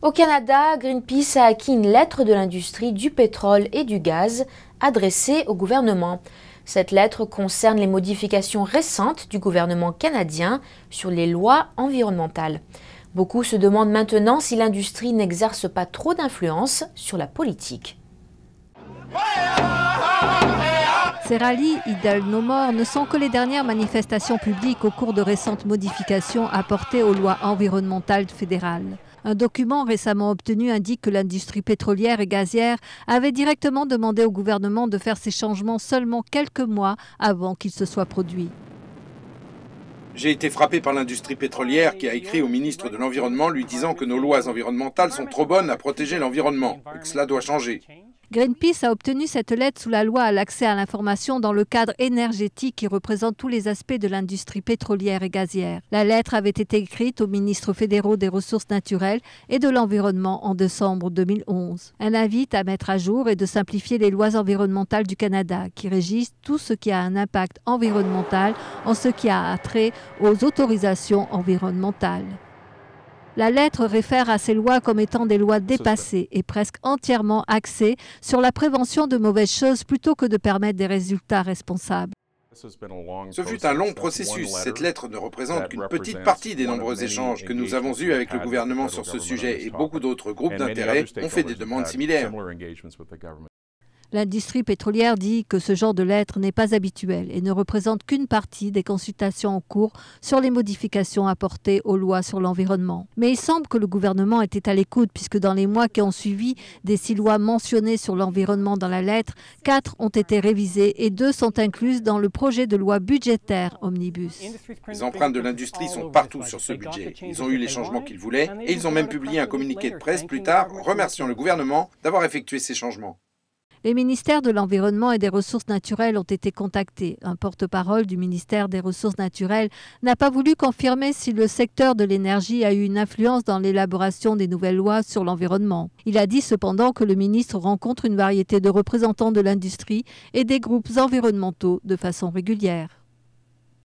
Au Canada, Greenpeace a acquis une lettre de l'industrie du pétrole et du gaz adressée au gouvernement. Cette lettre concerne les modifications récentes du gouvernement canadien sur les lois environnementales. Beaucoup se demandent maintenant si l'industrie n'exerce pas trop d'influence sur la politique. Ces rallyes Idle No More ne sont que les dernières manifestations publiques au cours de récentes modifications apportées aux lois environnementales fédérales. Un document récemment obtenu indique que l'industrie pétrolière et gazière avait directement demandé au gouvernement de faire ces changements seulement quelques mois avant qu'ils se soient produits. J'ai été frappé par l'industrie pétrolière qui a écrit au ministre de l'Environnement lui disant que nos lois environnementales sont trop bonnes à protéger l'environnement et que cela doit changer. Greenpeace a obtenu cette lettre sous la loi à l'accès à l'information dans le cadre énergétique qui représente tous les aspects de l'industrie pétrolière et gazière. La lettre avait été écrite aux ministres fédéraux des Ressources naturelles et de l'Environnement en décembre 2011. Elle invite à mettre à jour et de simplifier les lois environnementales du Canada qui régissent tout ce qui a un impact environnemental en ce qui a trait aux autorisations environnementales. La lettre réfère à ces lois comme étant des lois dépassées et presque entièrement axées sur la prévention de mauvaises choses plutôt que de permettre des résultats responsables. Ce fut un long processus. Cette lettre ne représente qu'une petite partie des nombreux échanges que nous avons eus avec le gouvernement sur ce sujet et beaucoup d'autres groupes d'intérêt ont fait des demandes similaires. L'industrie pétrolière dit que ce genre de lettre n'est pas habituel et ne représente qu'une partie des consultations en cours sur les modifications apportées aux lois sur l'environnement. Mais il semble que le gouvernement était à l'écoute puisque dans les mois qui ont suivi, des 6 lois mentionnées sur l'environnement dans la lettre, 4 ont été révisées et 2 sont incluses dans le projet de loi budgétaire Omnibus. Les empreintes de l'industrie sont partout sur ce budget. Ils ont eu les changements qu'ils voulaient et ils ont même publié un communiqué de presse plus tard remerciant le gouvernement d'avoir effectué ces changements. Les ministères de l'Environnement et des Ressources naturelles ont été contactés. Un porte-parole du ministère des Ressources naturelles n'a pas voulu confirmer si le secteur de l'énergie a eu une influence dans l'élaboration des nouvelles lois sur l'environnement. Il a dit cependant que le ministre rencontre une variété de représentants de l'industrie et des groupes environnementaux de façon régulière.